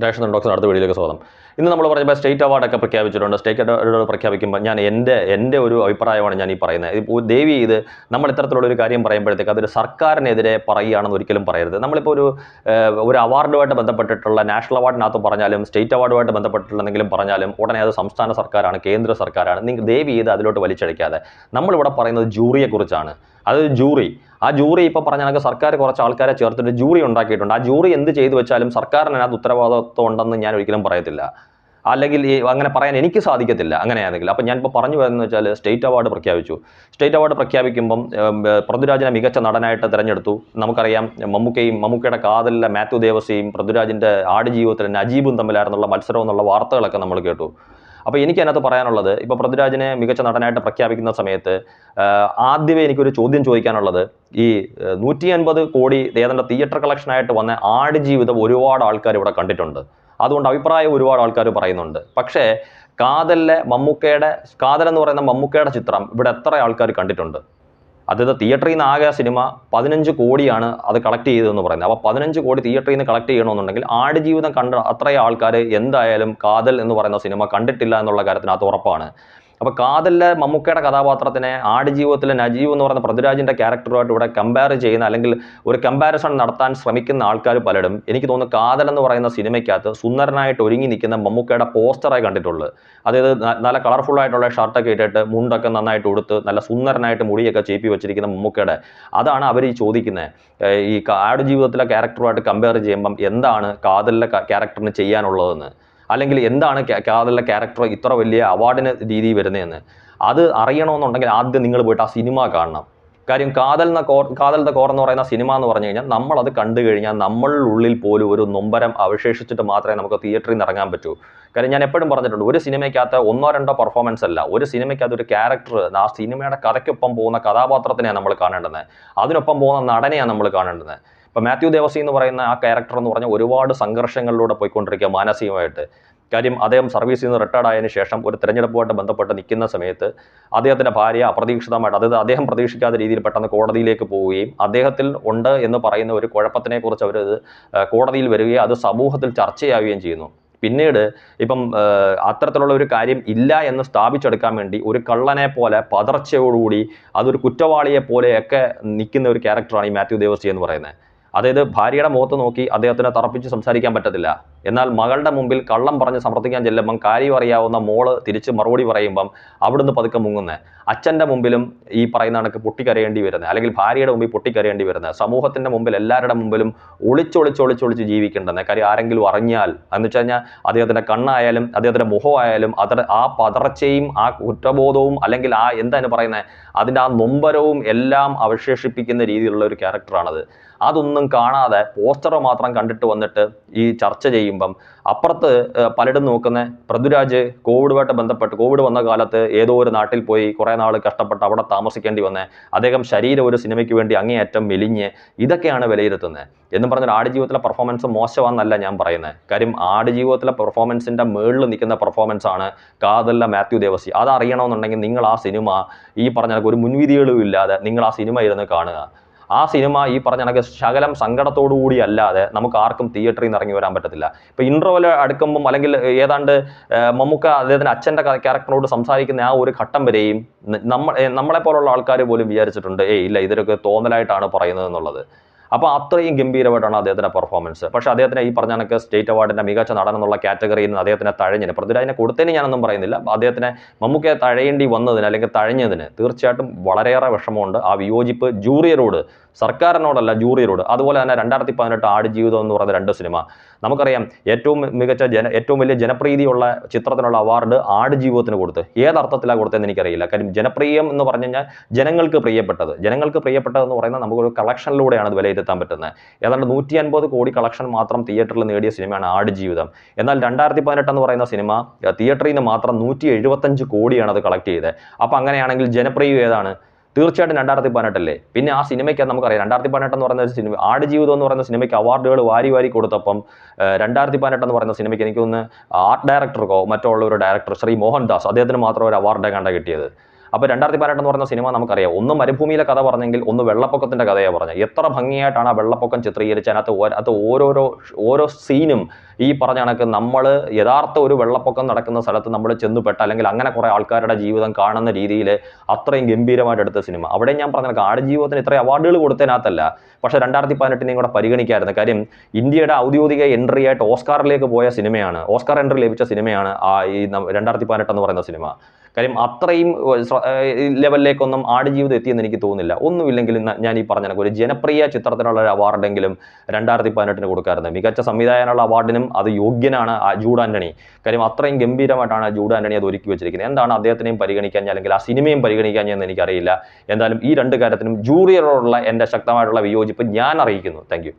Direction doctor അടുത്ത വീഡിയോയിലേക്ക് സ്വാഗതം. ഇന്ന് നമ്മൾ പറയുമ്പോൾ സ്റ്റേറ്റ് അവാർഡൊക്കെ പ്രഖ്യാപിച്ചിട്ടുണ്ട്. സ്റ്റേറ്റ് അവാർഡ് പ്രഖ്യാപിക്കുമ്പോൾ ഞാൻ എൻ്റെ ഒരു അഭിപ്രായമാണ് ഞാൻ ഈ പറയുന്നത്. ഇപ്പോൾ ദേവി ഇത് നമ്മൾ ഇത്തരത്തിലുള്ള ഒരു കാര്യം പറയുമ്പോഴത്തേക്ക് അതൊരു സർക്കാരിനെതിരെ പറയുകയാണെന്ന് ഒരിക്കലും പറയരുത്. നമ്മളിപ്പോൾ ഒരു അവാർഡുമായിട്ട് ബന്ധപ്പെട്ടിട്ടുള്ള നാഷണൽ അവാർഡിനകത്ത് പറഞ്ഞാലും സ്റ്റേറ്റ് അവാർഡുമായിട്ട് ബന്ധപ്പെട്ടിട്ടുള്ള എന്തെങ്കിലും പറഞ്ഞാലും ഉടനെ അത് സംസ്ഥാന സർക്കാരാണ്, കേന്ദ്ര സർക്കാരാണ്. നിങ്ങൾ ദേവി ഇത് അതിലോട്ട് വലിച്ചഴിക്കാതെ. നമ്മളിവിടെ പറയുന്നത് ജൂറിയെക്കുറിച്ചാണ്. അത് ജൂറി, ആ ജൂറി ഇപ്പോൾ പറഞ്ഞ കണക്ക് സർക്കാർ കുറച്ച് ആൾക്കാരെ ചേർത്തിട്ട് ജൂറി ഉണ്ടാക്കിയിട്ടുണ്ട്. ആ ജൂറി എന്ത് ചെയ്തു വെച്ചാലും സർക്കാരിനകത്ത് ഉത്തരവാദിത്വം ഉണ്ടെന്ന് ഞാൻ ഒരിക്കലും പറയത്തില്ല, അല്ലെങ്കിൽ അങ്ങനെ പറയാൻ എനിക്ക് സാധിക്കത്തില്ല അങ്ങനെയാണെങ്കിൽ. അപ്പം ഞാനിപ്പോൾ പറഞ്ഞു വരുന്നത് വെച്ചാൽ സ്റ്റേറ്റ് അവാർഡ് പ്രഖ്യാപിച്ചു. സ്റ്റേറ്റ് അവാർഡ് പ്രഖ്യാപിക്കുമ്പം പൃഥ്വിരാജിനെ മികച്ച നടനായിട്ട് തിരഞ്ഞെടുത്തു. നമുക്കറിയാം മമ്മൂക്കയുടെ കാതലിലെ മാത്യു ദേവസിയും പൃഥ്വിരാജിൻ്റെ ആടുജീവിതത്തിലെ നജീബും തമ്മിലായിരുന്നുള്ള മത്സരം എന്നുള്ള വാർത്തകളൊക്കെ നമ്മൾ കേട്ടു. അപ്പോൾ എനിക്ക് അതിനകത്ത് പറയാനുള്ളത്, ഇപ്പോൾ പൃഥ്വിരാജിനെ മികച്ച നടനായിട്ട് പ്രഖ്യാപിക്കുന്ന സമയത്ത് ആദ്യമേ എനിക്കൊരു ചോദ്യം ചോദിക്കാനുള്ളത്, ഈ 150 കോടി ഏതാണ്ട് തിയേറ്റർ കളക്ഷനായിട്ട് വന്ന ആടുജീവിതം ഒരുപാട് ആൾക്കാർ ഇവിടെ കണ്ടിട്ടുണ്ട്. അതുകൊണ്ട് അഭിപ്രായം ഒരുപാട് ആൾക്കാർ പറയുന്നുണ്ട്. പക്ഷേ കാതൽ എന്ന് പറയുന്ന മമ്മൂക്കയുടെ ചിത്രം ഇവിടെ എത്ര ആൾക്കാർ കണ്ടിട്ടുണ്ട്? അതായത് തിയേറ്ററിൽ നിന്ന് ആകെ സിനിമ 15 കോടിയാണ് അത് കളക്ട് ചെയ്തതെന്ന് പറയുന്നത്. അപ്പോൾ 15 കോടി തിയേറ്ററിൽ നിന്ന് കളക്ട് ചെയ്യണമെന്നുണ്ടെങ്കിൽ ആടുജീവിതം കണ്ട അത്രയും ആൾക്കാർ എന്തായാലും കാതൽ എന്ന് പറയുന്ന സിനിമ കണ്ടിട്ടില്ല എന്നുള്ള കാര്യത്തിനകത്ത് ഉറപ്പാണ്. അപ്പോൾ കാതലിലെ മമ്മൂക്കയുടെ കഥാപാത്രത്തിനെ ആടുജീവിതത്തിലെ നജീബ് എന്ന് പറയുന്ന പൃഥ്വിരാജിൻ്റെ ക്യാരക്ടറുമായിട്ട് ഇവിടെ കമ്പയർ ചെയ്യുന്ന, അല്ലെങ്കിൽ ഒരു കമ്പാരിസൺ നടത്താൻ ശ്രമിക്കുന്ന ആൾക്കാർ പലരും എനിക്ക് തോന്നുന്നു കാതൽ എന്ന് പറയുന്ന സിനിമയ്ക്കകത്ത് സുന്ദരനായിട്ട് ഒരുങ്ങി നിൽക്കുന്ന മമ്മൂക്കയുടെ പോസ്റ്ററായി കണ്ടിട്ടുള്ളൂ. അതായത് നല്ല കളർഫുൾ ആയിട്ടുള്ള ഷർട്ടൊക്കെ ഇട്ടിട്ട് മുണ്ടൊക്കെ നന്നായിട്ട് ഉടുത്ത് നല്ല സുന്ദരനായിട്ട് മുടിയൊക്കെ ചേപ്പി വെച്ചിരിക്കുന്ന മമ്മൂക്കയുടെ, അതാണ് അവർ ഈ ചോദിക്കുന്നത്. ഈ ആടുജീവിതത്തിലെ ക്യാരക്ടറുമായിട്ട് കമ്പയർ ചെയ്യുമ്പം എന്താണ് കാതലിലെ ക്യാരക്ടറിന് ചെയ്യാനുള്ളതെന്ന്, അല്ലെങ്കിൽ എന്താണ് കാതലിലെ ക്യാരക്ടർ ഇത്ര വലിയ അവാർഡിന് രീതി വരുന്നതെന്ന് അത് അറിയണമെന്നുണ്ടെങ്കിൽ ആദ്യം നിങ്ങൾ പോയിട്ട് ആ സിനിമ കാണണം. കാര്യം കാതൽ കോർ എന്ന് പറയുന്ന സിനിമ എന്ന് പറഞ്ഞു കഴിഞ്ഞാൽ നമ്മളത് കണ്ടു കഴിഞ്ഞാൽ നമ്മളുള്ളിൽ പോലും ഒരു നൊമ്പരം അവശേഷിച്ചിട്ട് മാത്രമേ നമുക്ക് തിയേറ്ററിൽ നിന്ന് ഇറങ്ങാൻ പറ്റൂ. കാര്യം ഞാൻ എപ്പോഴും പറഞ്ഞിട്ടുണ്ട്, ഒരു സിനിമയ്ക്കകത്ത് 1-2 പെർഫോമൻസ് അല്ല, ഒരു സിനിമയ്ക്കകത്ത് ഒരു ക്യാരക്ടർ, ആ സിനിമയുടെ കഥയ്ക്കൊപ്പം പോകുന്ന കഥാപാത്രത്തിനെയാണ് നമ്മൾ കാണേണ്ടത്, അതിനൊപ്പം പോകുന്ന നടനെയാണ് നമ്മൾ കാണേണ്ടത്. ഇപ്പോൾ മാത്യു ദേവസി എന്ന് പറയുന്ന ആ ക്യാരക്ടർ എന്ന് പറഞ്ഞാൽ ഒരുപാട് സംഘർഷങ്ങളിലൂടെ പോയിക്കൊണ്ടിരിക്കുക മാനസികമായിട്ട്. കാര്യം അദ്ദേഹം സർവീസിൽ നിന്ന് റിട്ടയർഡ് ആയതിനു ശേഷം ഒരു തെരഞ്ഞെടുപ്പുമായിട്ട് ബന്ധപ്പെട്ട് നിൽക്കുന്ന സമയത്ത് അദ്ദേഹത്തിൻ്റെ ഭാര്യ അപ്രതീക്ഷിതമായിട്ട്, അതായത് അദ്ദേഹം പ്രതീക്ഷിക്കാത്ത രീതിയിൽ പെട്ടെന്ന് കോടതിയിലേക്ക് പോവുകയും അദ്ദേഹത്തിൽ ഉണ്ട് എന്ന് പറയുന്ന ഒരു കുഴപ്പത്തിനെ കുറിച്ച് അവർ കോടതിയിൽ വരികയും അത് സമൂഹത്തിൽ ചർച്ചയാവുകയും ചെയ്യുന്നു. പിന്നീട് ഇപ്പം അത്തരത്തിലുള്ള ഒരു കാര്യം ഇല്ല എന്ന് സ്ഥാപിച്ചെടുക്കാൻ വേണ്ടി ഒരു കള്ളനെ പോലെ പതർച്ചയോടുകൂടി അതൊരു കുറ്റവാളിയെ പോലെയൊക്കെ നിൽക്കുന്ന ഒരു ക്യാരക്ടറാണ് ഈ മാത്യു ദേവസി എന്ന് പറയുന്നത്. അതായത് ഭാര്യയുടെ മുഖത്ത് നോക്കി അദ്ദേഹത്തിനെ തറപ്പിച്ച് സംസാരിക്കാൻ പറ്റത്തില്ല, എന്നാൽ മകളുടെ മുമ്പിൽ കള്ളം പറഞ്ഞ് സമർത്ഥിക്കാൻ ചെല്ലുമ്പം കാര്യം അറിയാവുന്ന മോള് തിരിച്ച് മറുപടി പറയുമ്പം അവിടുന്ന് പതുക്കെ മുങ്ങുന്നത്, അച്ഛൻ്റെ മുമ്പിലും ഈ പറയുന്ന കണക്ക് പൊട്ടിക്കരയേണ്ടി വരുന്നത്, അല്ലെങ്കിൽ ഭാര്യയുടെ മുമ്പിൽ പൊട്ടിക്കരയേണ്ടി വരുന്നത്, സമൂഹത്തിൻ്റെ മുമ്പിൽ എല്ലാവരുടെ മുമ്പിലും ഒളിച്ചൊളിച്ച് ജീവിക്കേണ്ടത്. കാര്യം ആരെങ്കിലും അറിഞ്ഞാൽ എന്ന് വെച്ച് കഴിഞ്ഞാൽ അദ്ദേഹത്തിൻ്റെ കണ്ണായാലും അദ്ദേഹത്തിൻ്റെ മുഖമായാലും ആ പതർച്ചയും ആ കുറ്റബോധവും അല്ലെങ്കിൽ ആ എന്താണ് പറയുന്നത് അതിൻ്റെ ആ നൊമ്പരവും എല്ലാം അവശേഷിപ്പിക്കുന്ന രീതിയിലുള്ള ഒരു ക്യാരക്ടറാണത്. അതൊന്നും കാണാതെ പോസ്റ്റർ മാത്രം കണ്ടിട്ട് വന്നിട്ട് ഈ ചർച്ച ചെയ്യുമ്പം അപ്പുറത്ത് പലരും നോക്കുന്ന പൃഥ്വിരാജ് കോവിഡുമായിട്ട് ബന്ധപ്പെട്ട് കോവിഡ് വന്ന കാലത്ത് ഏതോ ഒരു നാട്ടിൽ പോയി കുറേ നാൾ കഷ്ടപ്പെട്ട് അവിടെ താമസിക്കേണ്ടി വന്നേ, അദ്ദേഹം ശരീരം ഒരു സിനിമയ്ക്ക് വേണ്ടി അങ്ങേയറ്റം മെലിഞ്ഞ് ഇതൊക്കെയാണ് വിലയിരുത്തുന്നത് എന്നും പറഞ്ഞാൽ ആടുജീവിതത്തിലെ പെർഫോമൻസ് മോശമാണെന്നല്ല ഞാൻ പറയുന്നത്. കാര്യം ആടുജീവിതത്തിലെ പെർഫോമൻസിൻ്റെ മുകളിൽ നിൽക്കുന്ന പെർഫോമൻസ് ആണ് കാതലിലെ മാത്യു ദേവസി. അതറിയണമെന്നുണ്ടെങ്കിൽ നിങ്ങൾ ആ സിനിമ ഈ പറഞ്ഞ ഒരു മുൻവിധികളും ഇല്ലാതെ നിങ്ങൾ ആ സിനിമ ഇരുന്ന് കാണുക. ആ സിനിമ ഈ പറഞ്ഞ കണക്ക് ശകലം സങ്കടത്തോടു കൂടി അല്ലാതെ നമുക്ക് ആർക്കും തിയേറ്ററിൽ നിന്ന് ഇറങ്ങി വരാൻ പറ്റത്തില്ല. ഇപ്പോൾ ഇൻട്രോവൽ അടുക്കുമ്പം അല്ലെങ്കിൽ ഏതാണ്ട് മമ്മൂക്ക അദ്ദേഹത്തിൻ്റെ അച്ഛൻ്റെ ക്യാരക്ടറിനോട് സംസാരിക്കുന്ന ആ ഒരു ഘട്ടം വരെയും നമ്മളെപ്പോലുള്ള ആൾക്കാർ പോലും വിചാരിച്ചിട്ടുണ്ട്, ഇല്ല ഇതൊക്കെ തോന്നലായിട്ടാണ് പറയുന്നത് എന്നുള്ളത്. അപ്പോൾ അത്രയും ഗംഭീരമായിട്ടാണ് അദ്ദേഹത്തിൻ്റെ പെർഫോമൻസ്. പക്ഷേ അദ്ദേഹത്തിന് ഈ പറഞ്ഞ കണക്ക് സ്റ്റേറ്റ് അവാർഡിൻ്റെ മികച്ച നടൻ എന്നുള്ള കാറ്റഗറിയിൽ നിന്ന് അദ്ദേഹത്തിനെ തഴഞ്ഞിന്, പൃഥ്വിരാജിനെ കൊടുത്തതിന് ഞാനൊന്നും പറയുന്നില്ല, അദ്ദേഹത്തിനെ മമ്മൂക്കയെ തഴയേണ്ടി വന്നതിന് അല്ലെങ്കിൽ തഴഞ്ഞതിന് തീർച്ചയായിട്ടും വളരെയേറെ വിഷമമുണ്ട്. ആ വിയോജിപ്പ് ജൂറിയരോട്, സർക്കാരിനോടല്ല ജൂറിയരോട്. അതുപോലെ തന്നെ 2018 ആടുജീവിതം എന്ന് പറയുന്ന 2 സിനിമ നമുക്കറിയാം ഏറ്റവും വലിയ ജനപ്രീതിയുള്ള ചിത്രത്തിനുള്ള അവാർഡ് ആടുജീവിതത്തിന് കൊടുത്ത് ഏതർത്ഥത്തിലാണ് കൊടുത്തതെന്ന് എനിക്കറിയില്ല. കാര്യം ജനപ്രിയം എന്ന് പറഞ്ഞു കഴിഞ്ഞാൽ ജനങ്ങൾക്ക് പ്രിയപ്പെട്ടതെന്ന് പറയുന്നത് നമുക്കൊരു കളക്ഷനിലൂടെയാണ് അത് വിലയിരുത്താൻ പറ്റുന്നത്. ഏതാണ്ട് 150 കോടി കളക്ഷൻ മാത്രം തിയേറ്ററിൽ നേടിയ സിനിമയാണ് ആടുജീവിതം. എന്നാൽ 2018 എന്ന് പറയുന്ന സിനിമ തിയേറ്ററിൽ നിന്ന് മാത്രം 175 കോടിയാണ് അത് കളക്ട് ചെയ്തത്. അപ്പോൾ അങ്ങനെയാണെങ്കിൽ ജനപ്രിയം ഏതാണ്? തീർച്ചയായിട്ടും 2018 അല്ലേ. പിന്നെ ആ സിനിമയ്ക്ക് നമുക്കറിയാം 2018 എന്ന് പറയുന്ന ഒരു സിനിമ, ആടുജീവിതം എന്ന് പറയുന്ന സിനിമയ്ക്ക് അവാർഡുകൾ വാരി കൊടുത്തപ്പം 2018 എന്ന് പറയുന്ന സിനിമയ്ക്ക് എനിക്കൊന്ന് ആർട്ട് ഡയറക്ടർക്കോ മറ്റുള്ള ഒരു ഡയറക്ടർ ശ്രീ മോഹൻദാസ് അദ്ദേഹത്തിന് മാത്രം ഒരു അവാർഡ് കണ്ട കിട്ടിയത്. അപ്പോൾ 2018 എന്ന് പറയുന്ന സിനിമ നമുക്കറിയാം, ഒന്ന് മരുഭൂമിയിലെ കഥ പറഞ്ഞെങ്കിൽ ഒന്ന് വെള്ളപ്പൊക്കത്തിന്റെ കഥയാണ് പറഞ്ഞത്. എത്ര ഭംഗിയായിട്ടാണ് ആ വെള്ളപ്പൊക്കം ചിത്രീകരിച്ച് അതിനകത്ത് ഓരോ സീനും ഈ പറഞ്ഞ കണക്ക് നമ്മൾ യഥാർത്ഥ ഒരു വെള്ളപ്പൊക്കം നടക്കുന്ന സ്ഥലത്ത് നമ്മൾ ചെന്നുപെട്ട അല്ലെങ്കിൽ അങ്ങനെ കുറെ ആൾക്കാരുടെ ജീവിതം കാണുന്ന രീതിയിൽ അത്രയും ഗംഭീരമായിട്ട് എടുത്ത സിനിമ. അവിടെ ഞാൻ പറഞ്ഞ കണക്ക് ആടുജീവിതത്തിന് ഇത്രയും അവാർഡുകൾ കൊടുത്തതിനകത്തല്ല, പക്ഷേ 2018 കൂടെ പരിഗണിക്കായിരുന്നു. കാര്യം ഇന്ത്യയുടെ ഔദ്യോഗിക എൻട്രി ആയിട്ട് ഓസ്കാറിലേക്ക് പോയ സിനിമയാണ്, ഓസ്കാർ എൻട്രി ലഭിച്ച സിനിമയാണ് ഈ 2018 എന്ന് പറയുന്ന സിനിമ. കാര്യം അത്രയും ലെവലിലേക്കൊന്നും ആടുജീവിതം എത്തിയെന്ന് എനിക്ക് തോന്നുന്നില്ല. ഒന്നുമില്ലെങ്കിൽ ഞാൻ ഈ പറഞ്ഞ ഒരു ജനപ്രിയ ചിത്രത്തിനുള്ള ഒരു അവാർഡെങ്കിലും 2018 കൊടുക്കാറുണ്ട്. മികച്ച സംവിധായകനുള്ള അവാർഡിനും അത് യോഗ്യനാണ് ജൂഡ് ആന്റണി. കാര്യം അത്രയും ഗംഭീരമായിട്ടാണ് ജൂഡ് ആന്റണി അത് ഒരുക്കി വെച്ചിരിക്കുന്നത്. എന്താണ് അദ്ദേഹത്തിനെയും പരിഗണിക്കാൻ അല്ലെങ്കിൽ ആ സിനിമയും പരിഗണിക്കാൻ എന്ന് എനിക്കറിയില്ല. എന്തായാലും ഈ രണ്ട് കാര്യത്തിനും ജൂറിയറോടുള്ള എൻ്റെ ശക്തമായിട്ടുള്ള വിയോജിപ്പ് ഞാൻ അറിയിക്കുന്നു. Thank you.